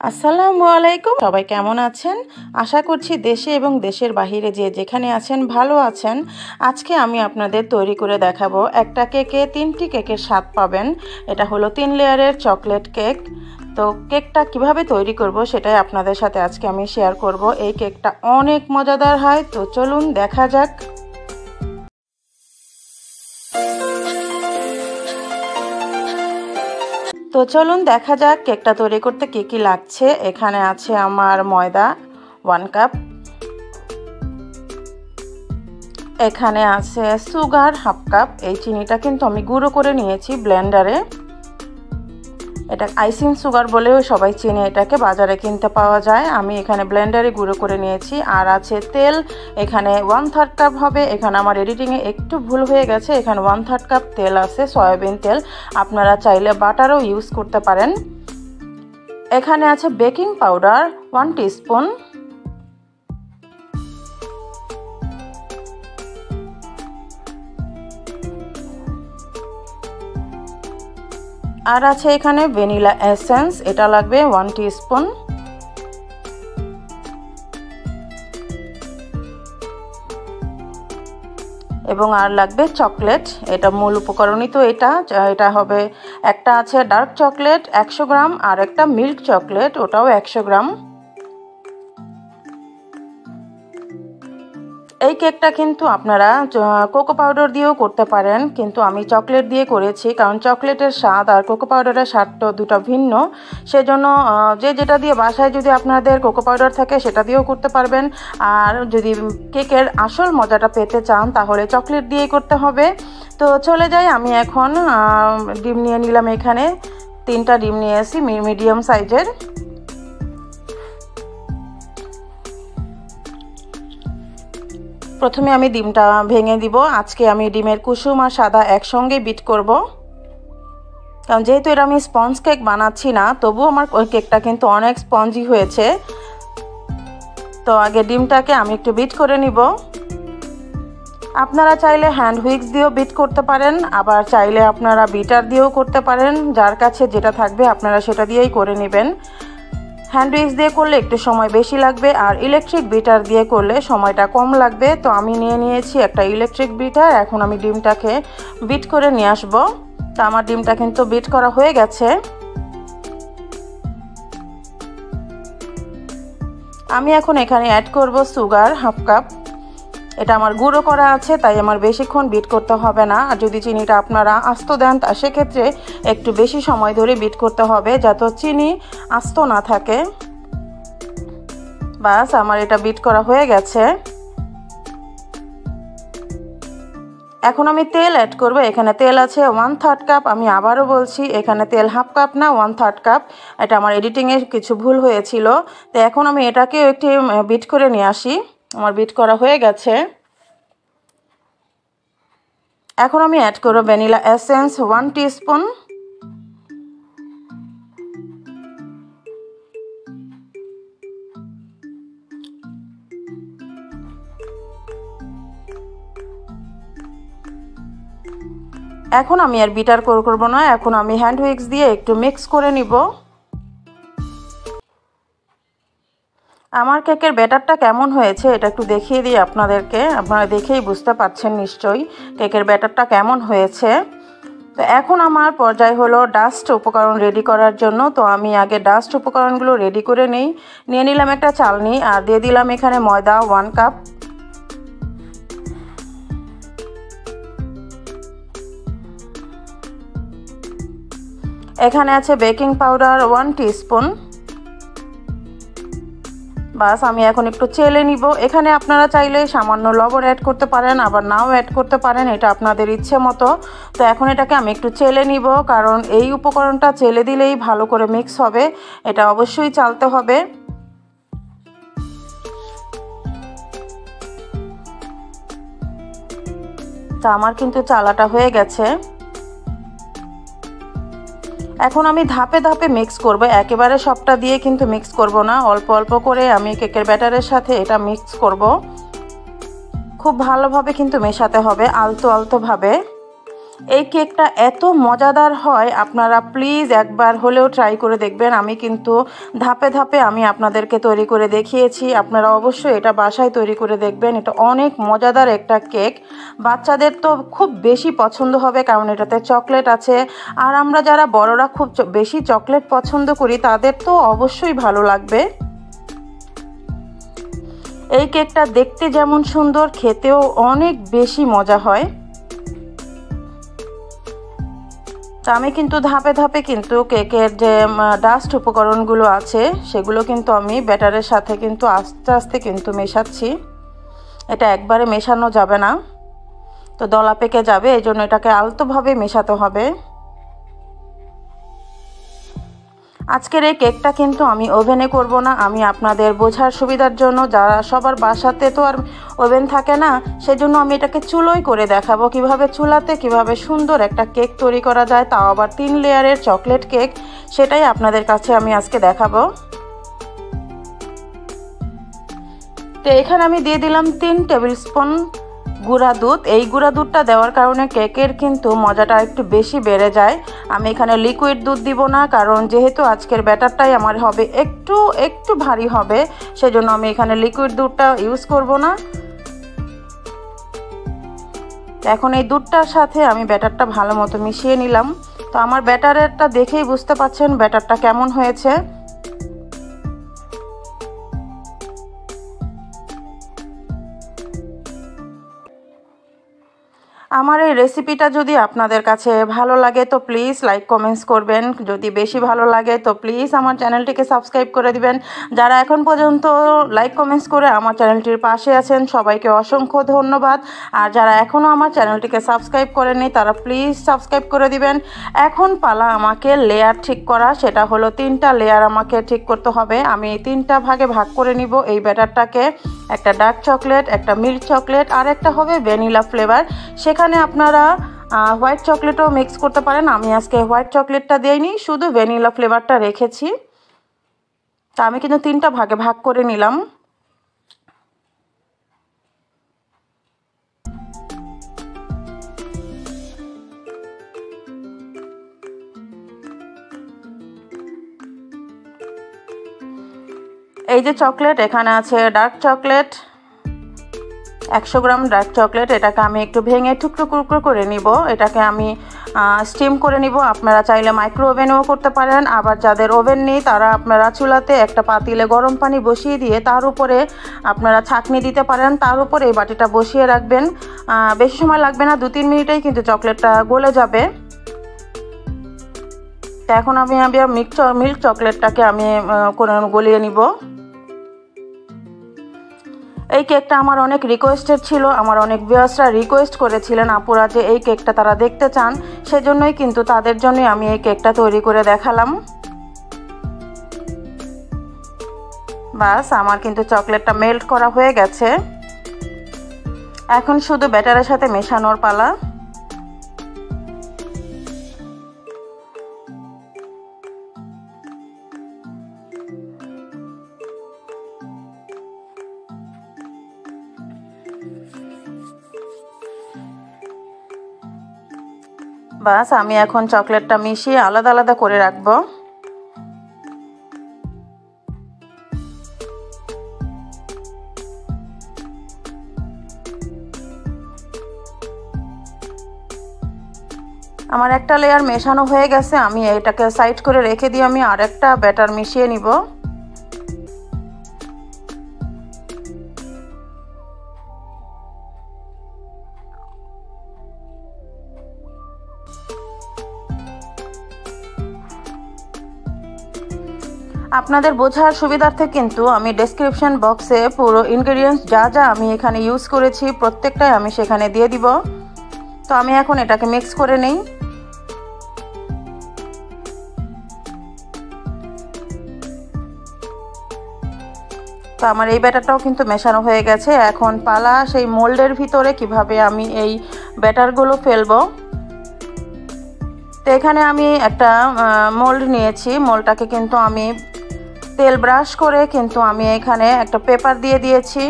আসসালামুয়ালাইকুম, সবাই কেমন আছেন? আশা করছি দেশে এবং দেশের বাহিরে যে যেখানে আছেন ভালো আছেন। আজকে আমি আপনাদের তৈরি করে দেখাবো একটা কেকে 3টি কেকের স্বাদ পাবেন। এটা হলো 3 লেয়ারের চকলেট কেক। তো কেকটা কিভাবে তৈরি করব সেটাই আপনাদের সাথে আজকে আমি শেয়ার করব। এই কেকটা অনেক মজাদার হয়, তো চলুন দেখা যাক। তো চলুন দেখা যাক কেকটা তৈরি করতে কী কী লাগছে। এখানে আছে আমার ময়দা 1 কাপ, এখানে আছে সুগার 1/2 কাপ। এই চিনিটা কিন্তু আমি গুঁড়ো করে নিয়েছি ব্লেন্ডারে। এটা আইসিং সুগার বলেও সবাই চিনি, এটাকে বাজারে কিনতে পাওয়া যায়। আমি এখানে ব্লেন্ডারে গুঁড়ো করে নিয়েছি। আর আছে তেল, এখানে 1/3 কাপ হবে। এখানে আমার এডিটিংয়ে একটু ভুল হয়ে গেছে, এখানে 1/3 কাপ তেল আছে, সয়াবিন তেল। আপনারা চাইলে বাটারও ইউজ করতে পারেন। এখানে আছে বেকিং পাউডার 1 টিস্পুন, আর আছে এখানে ভ্যানিলা এসেন্স, এটা লাগবে 1 টিস্পুন। এবং আর লাগবে চকলেট, এটা মূল উপকরণই। তো এটা হবে, একটা আছে ডার্ক চকলেট 100 গ্রাম, আর একটা মিল্ক চকলেট, ওটাও 100 গ্রাম। এই কেকটা কিন্তু আপনারা কোকো পাউডার দিয়েও করতে পারেন, কিন্তু আমি চকলেট দিয়ে করেছি, কারণ চকলেটের স্বাদ আর কোকো পাউডারের স্বাদটা দুটো ভিন্ন। সেজন্য যে যেটা দিয়ে বাসায় যদি আপনাদের কোকো পাউডার থাকে সেটা দিয়েও করতে পারবেন। আর যদি কেকের আসল মজাটা পেতে চান তাহলে চকলেট দিয়েই করতে হবে। তো চলে যাই, আমি এখন ডিম নিয়ে নিলাম। এখানে 3টা ডিম নিয়েছি মিডিয়াম সাইজের। প্রথমে আমি ডিমটা ভেঙে দিব। আজকে আমি ডিমের কুসুম আর সাদা একসঙ্গে বিট করব, কারণ যেহেতু এটা আমি স্পঞ্জ কেক বানাচ্ছি না, তবুও আমার কেকটা কিন্তু অনেক স্পঞ্জি হয়েছে। তো আগে ডিমটাকে আমি একটু বিট করে নিব। আপনারা চাইলে হ্যান্ড হুইক্স দিয়েও বিট করতে পারেন, আবার চাইলে আপনারা বিটার দিয়েও করতে পারেন। যার কাছে যেটা থাকবে আপনারা সেটা দিয়েই করে নেবেন। হ্যান্ড হুইক্স দিয়ে করলে একটু সময় বেশি লাগবে, আর ইলেকট্রিক বিটার দিয়ে করলে সময়টা কম লাগবে। তো আমি নিয়ে নিয়েছি একটা ইলেকট্রিক বিটার। এখন আমি ডিমটাকে বিট করে নিয়ে আসব। তো আমার ডিমটা কিন্তু বিট করা হয়ে গেছে। আমি এখন এখানে অ্যাড করব সুগার 1/2 কাপ। এটা আমার গুঁড়ো করা আছে, তাই আমার বেশিক্ষণ বিট করতে হবে না। আর যদি চিনিটা আপনারা আস্ত দেন তা সেক্ষেত্রে একটু বেশি সময় ধরে বিট করতে হবে, যাতে চিনি আস্ত না থাকে। বাস, আমার এটা বিট করা হয়ে গেছে। এখন আমি তেল অ্যাড করব। এখানে তেল আছে 1/3 কাপ। আমি আবারও বলছি, এখানে তেল 1/2 কাপ না 1/3 কাপ। এটা আমার এডিটিংয়ে কিছু ভুল হয়েছিল। তো এখন আমি এটাকে একটু বিট করে নিয়ে আসি। আমার বিট করা হয়ে গেছে। এখন আমি অ্যাড করব ভ্যানিলা এসেন্স 1 টিস্পুন, এখন আমি আর বিটার করব না, এখন আমি হ্যান্ড হুইক্স দিয়ে একটু মিক্স করে নিব। আমার কেকের ব্যাটারটা কেমন হয়েছে এটা একটু দেখিয়ে দিই আপনাদেরকে। আপনারা দেখেই বুঝতে পারছেন নিশ্চয়ই কেকের ব্যাটারটা কেমন হয়েছে। তো এখন আমার পর্যায় হলো ডাস্ট উপকরণ রেডি করার জন্য। তো আমি আগে ডাস্ট উপকরণগুলো রেডি করে নিয়ে নিলাম একটা চালনি, আর দিয়ে দিলাম এখানে ময়দা 1 কাপ, এখানে আছে বেকিং পাউডার 1 টিস্পুন। বাস, আমি এখন একটু চেলে নিব। এখানে আপনারা চাইলে সামান্য লবণ অ্যাড করতে পারেন, আবার নাও অ্যাড করতে পারেন, এটা আপনাদের ইচ্ছে মতো। তো এখন এটাকে আমি একটু চেলে নিব, কারণ এই উপকরণটা চেলে দিলেই ভালো করে মিক্স হবে, এটা অবশ্যই চালতে হবে। তা আমার কিন্তু চালাটা হয়ে গেছে। এখন আমি ধাপে ধাপে মিক্স করব, একেবারে সবটা দিয়ে কিন্তু মিক্স করব না, অল্প অল্প করে আমি কেকের ব্যাটারের সাথে এটা মিক্স করব। খুব ভালোভাবে কিন্তু মেশাতে হবে, আলতো আলতো ভাবে। এই কেকটা এত মজাদার হয়, আপনারা প্লিজ একবার হলেও ট্রাই করে দেখবেন। আমি কিন্তু ধাপে ধাপে আমি আপনাদেরকে তৈরি করে দেখিয়েছি, আপনারা অবশ্যই এটা বাসায় তৈরি করে দেখবেন। এটা অনেক মজাদার একটা কেক, বাচ্চাদের তো খুব বেশি পছন্দ হবে কারণ এটাতে চকলেট আছে। আর আমরা যারা বড়রা খুব বেশি চকলেট পছন্দ করি তাদের তো অবশ্যই ভালো লাগবে। এই কেকটা দেখতে যেমন সুন্দর, খেতেও অনেক বেশি মজা হয়। তো আমি কিন্তু ধাপে ধাপে কিন্তু কেকের যে ডাস্ট উপকরণগুলো আছে সেগুলো কিন্তু আমি ব্যাটারের সাথে কিন্তু আস্তে আস্তে কিন্তু মেশাচ্ছি। এটা একবারে মেশানো যাবে না, তো দলা পেকে যাবে, এই জন্য এটাকে আলতোভাবে মেশাতে হবে। আজকের এই কেকটা কিন্তু আমি ওভেনে করব না, আমি আপনাদের বোঝার সুবিধার জন্য, যারা সবার বাসাতে তো আর ওভেন থাকে না, সেজন্য আমি এটাকে চুলোয় করে দেখাবো কিভাবে চুলাতে কিভাবে সুন্দর একটা কেক তৈরি করা যায়, তাও আবার 3 লেয়ারের চকলেট কেক। সেটাই আপনাদের কাছে আমি আজকে দেখাবো। তো এখানে আমি দিয়ে দিলাম 3 টেবিল স্পুন গুঁড়া দুধ। এই গুঁড়া দুধটা দেওয়ার কারণে কেকের কিন্তু মজাটা একটু বেশি বেড়ে যায়। আমি এখানে লিকুইড দুধ দিব না, কারণ যেহেতু আজকের ব্যাটারটাই আমার হবে একটু ভারী হবে, সেজন্য আমি এখানে লিকুইড দুধটা ইউজ করব না। এখন এই দুধটার সাথে আমি ব্যাটারটা ভালো মতো মিশিয়ে নিলাম। তো আমার ব্যাটারটা দেখেই বুঝতে পারছেন ব্যাটারটা কেমন হয়েছে। আমার এই রেসিপিটা যদি আপনাদের কাছে ভালো লাগে তো প্লিজ লাইক কমেন্টস করবেন, যদি বেশি ভালো লাগে তো প্লিজ আমার চ্যানেলটিকে সাবস্ক্রাইব করে দিবেন। যারা এখন পর্যন্ত লাইক কমেন্টস করে আমার চ্যানেলটির পাশে আছেন সবাইকে অসংখ্য ধন্যবাদ। আর যারা এখনও আমার চ্যানেলটিকে সাবস্ক্রাইব করেননি তারা প্লিজ সাবস্ক্রাইব করে দিবেন। এখন পালা আমাকে লেয়ার ঠিক করা, সেটা হলো 3টা লেয়ার আমাকে ঠিক করতে হবে। আমি 3টা ভাগে ভাগ করে নিব এই ব্যাটারটাকে, একটা ডার্ক চকলেট, একটা মিল্ক চকলেট, আর একটা হবে ভ্যানিলা ফ্লেভার। সেখানে আপনারা হোয়াইট চকলেটও মিক্স করতে পারেন, আমি আজকে হোয়াইট চকলেটটা দিইনি, শুধু ভ্যানিলা ফ্লেভারটা রেখেছি। তা আমি কিন্তু 3টা ভাগে ভাগ করে নিলাম। এই যে চকলেট, এখানে আছে ডার্ক চকলেট 100 গ্রাম ডার্ক চকলেট। এটাকে আমি একটু ভেঙে টুকরো টুকরো করে নিব, এটাকে আমি স্টিম করে নিব। আপনারা চাইলে মাইক্রো ওভেনেও করতে পারেন, আবার যাদের ওভেন নেই তারা আপনারা চুলাতে একটা পাতিলে গরম পানি বসিয়ে দিয়ে তার উপরে আপনারা ছাঁকনি দিতে পারেন, তার উপরে এই বাটিটা বসিয়ে রাখবেন। বেশি সময় লাগবে না, 2-3 মিনিটেই কিন্তু চকলেটটা গলে যাবে। তো এখন আমি মিল্ক চকলেটটাকে আমি গলিয়ে নিব। এই কেকটা আমার অনেক রিকোয়েস্টেড ছিল, আমার অনেক ভিউয়ার্সরা রিকোয়েস্ট করেছিলেন আপুরা যে এই কেকটা তারা দেখতে চান, সেজন্যই কিন্তু তাদের জন্যই আমি এই কেকটা তৈরি করে দেখালাম। বাস আমার কিন্তু চকলেটটা মেল্ট করা হয়ে গেছে, এখন শুধু ব্যাটারের সাথে মেশানোর পালা। বাস আমি এখন চকলেটটা মিশিয়ে আলাদা আলাদা করে রাখবো। আমার একটা লেয়ার মেশানো হয়ে গেছে, আমি এটাকে সাইড করে রেখে দিয়ে আমি আরেকটা ব্যাটার মিশিয়ে নিব। আপনাদের বোঝার সুবিধার্থে কিন্তু আমি ডেসক্রিপশন বক্সে পুরো ইনগ্রেডিয়েন্টস যা যা আমি এখানে ইউজ করেছি প্রত্যেকটাই আমি সেখানে দিয়ে দিব। তো আমি এখন এটাকে মিক্স করে নেই। তো আমার এই ব্যাটারটাও কিন্তু মেশানো হয়ে গেছে, এখন পালা সেই মোল্ডের ভিতরে কিভাবে আমি এই ব্যাটারগুলো ফেলবো। তো এখানে আমি একটা মোল্ড নিয়েছি, মোল্ডটাকে কিন্তু আমি তেল ব্রাশ করে কিন্তু আমি এখানে একটা পেপার দিয়ে দিয়েছি।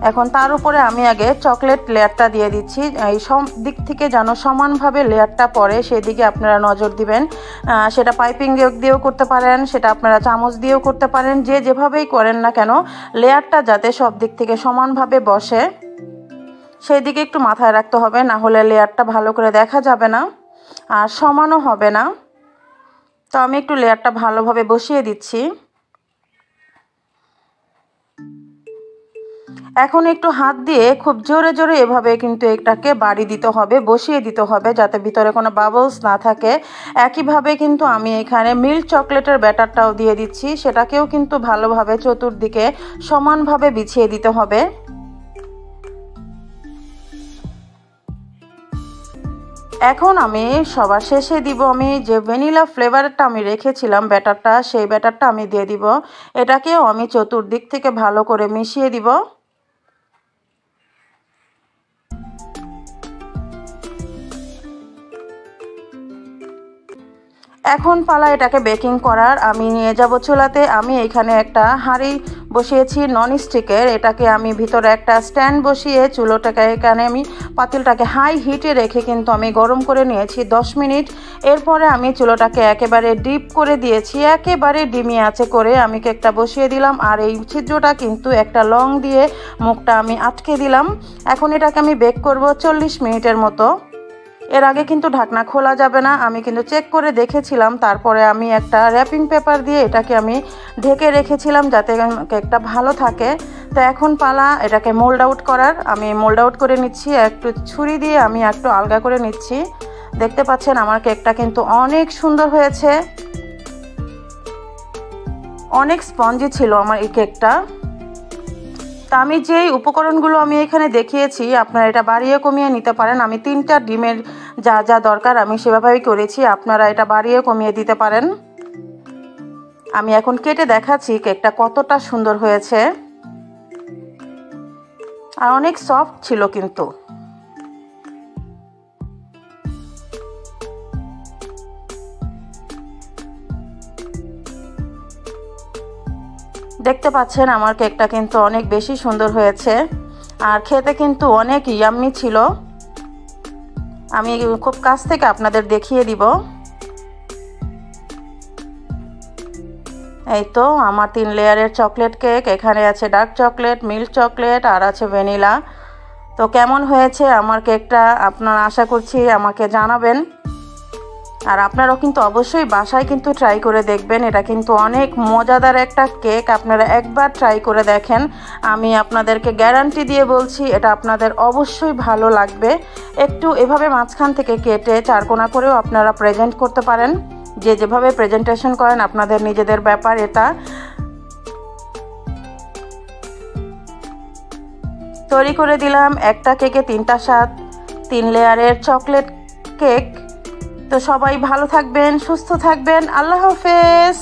এখন তার উপরে আমি আগে চকলেট লেয়ারটা দিয়ে দিচ্ছি। এই সব দিক থেকে যেন সমানভাবে লেয়ারটা পড়ে সেই দিকে আপনারা নজর দিবেন। সেটা পাইপিং দিয়েও করতে পারেন, সেটা আপনারা চামচ দিয়েও করতে পারেন, যে যেভাবেই করেন না কেন লেয়ারটা যাতে সব দিক থেকে সমানভাবে বসে সেই দিকে একটু মাথায় রাখতে হবে, না হলে লেয়ারটা ভালো করে দেখা যাবে না আর সমানও হবে না। তো আমি একটু লেয়ারটা ভালোভাবে বসিয়ে দিচ্ছি। এখন একটু হাত দিয়ে খুব জোরে জোরে এভাবে কিন্তু এটাকে বাড়ি দিতে হবে, বসিয়ে দিতে হবে যাতে ভিতরে কোনো বাবলস না থাকে। একইভাবে কিন্তু আমি এখানে মিল্ক চকলেটের ব্যাটারটাও দিয়ে দিচ্ছি, সেটাকেও কিন্তু ভালোভাবে চতুর্দিকে সমানভাবে বিছিয়ে দিতে হবে। এখন আমি সবার শেষে দিব আমি যে ভ্যানিলা ফ্লেভারটা আমি রেখেছিলাম ব্যাটারটা, সেই ব্যাটারটা আমি দিয়ে দিব। এটাকেও আমি চতুর্দিক থেকে ভালো করে মিশিয়ে দিব। এখন পালা এটাকে বেকিং করার। আমি নিয়ে যাব চুলাতে। আমি এখানে একটা হাঁড়ি বসিয়েছি নন স্টিকের, এটাকে আমি ভিতরে একটা স্ট্যান্ড বসিয়ে চুলোটাকে এখানে আমি পাতিলটাকে হাই হিটে রেখে কিন্তু আমি গরম করে নিয়েছি 10 মিনিট। এরপরে আমি চুলোটাকে একেবারে ডিপ করে দিয়েছি, একেবারে ডিমি আঁচে করে আমি কেকটা বসিয়ে দিলাম। আর এই ছিদ্রটা কিন্তু একটা লং দিয়ে মুখটা আমি আটকে দিলাম। এখন এটাকে আমি বেক করব 40 মিনিটের মতো। এর আগে কিন্তু ঢাকনা খোলা যাবে না, আমি কিন্তু চেক করে দেখেছিলাম। তারপরে আমি একটা র্যাপিং পেপার দিয়ে এটাকে আমি ঢেকে রেখেছিলাম যাতে কেকটা ভালো থাকে। তো এখন পালা এটাকে মোল্ড আউট করার। আমি মোল্ড আউট করে নিচ্ছি, একটু ছুরি দিয়ে আমি একটু আলগা করে নিচ্ছি। দেখতে পাচ্ছেন আমার কেকটা কিন্তু অনেক সুন্দর হয়েছে, অনেক স্পঞ্জি ছিল আমার এই কেকটা। তা আমি যেই উপকরণগুলো আমি এখানে দেখিয়েছি আপনারা এটা বাড়িয়ে কমিয়ে নিতে পারেন। আমি 3টা ডিমের যা যা দরকার আমি সেভাবেই করেছি, আপনারা এটা বাড়িয়ে কমিয়ে দিতে পারেন। আমি এখন কেটে দেখাচ্ছি কেকটা কতটা সুন্দর হয়েছে আর অনেক সফট ছিল কিন্তু। দেখতে পাচ্ছেন আমার কেকটা কিন্তু অনেক বেশি সুন্দর হয়েছে আর খেতে কিন্তু অনেক ইয়াম্মি ছিল। আমি খুব কাছ থেকে আপনাদের দেখিয়ে দিব। এই তো আমার 3 লেয়ারের চকলেট কেক। এখানে আছে ডার্ক চকলেট, মিল্ক চকলেট আর আছে ভ্যানিলা। তো কেমন হয়েছে আমার কেকটা আপনারা আশা করছি আমাকে জানাবেন। আর আপনারাও কিন্তু অবশ্যই বাসায় কিন্তু ট্রাই করে দেখবেন। এটা কিন্তু অনেক মজাদার একটা কেক, আপনারা একবার ট্রাই করে দেখেন। আমি আপনাদেরকে গ্যারান্টি দিয়ে বলছি এটা আপনাদের অবশ্যই ভালো লাগবে। একটু এভাবে মাঝখান থেকে কেটে চারকোনা করেও আপনারা প্রেজেন্ট করতে পারেন, যে যেভাবে প্রেজেন্টেশন করেন আপনাদের নিজেদের ব্যাপার এটা। তৈরি করে দিলাম একটা কেকে 3টা স্বাদ, 3 লেয়ারের চকলেট কেক। তো সবাই ভালো থাকবেন, সুস্থ থাকবেন। আল্লাহ হাফেজ।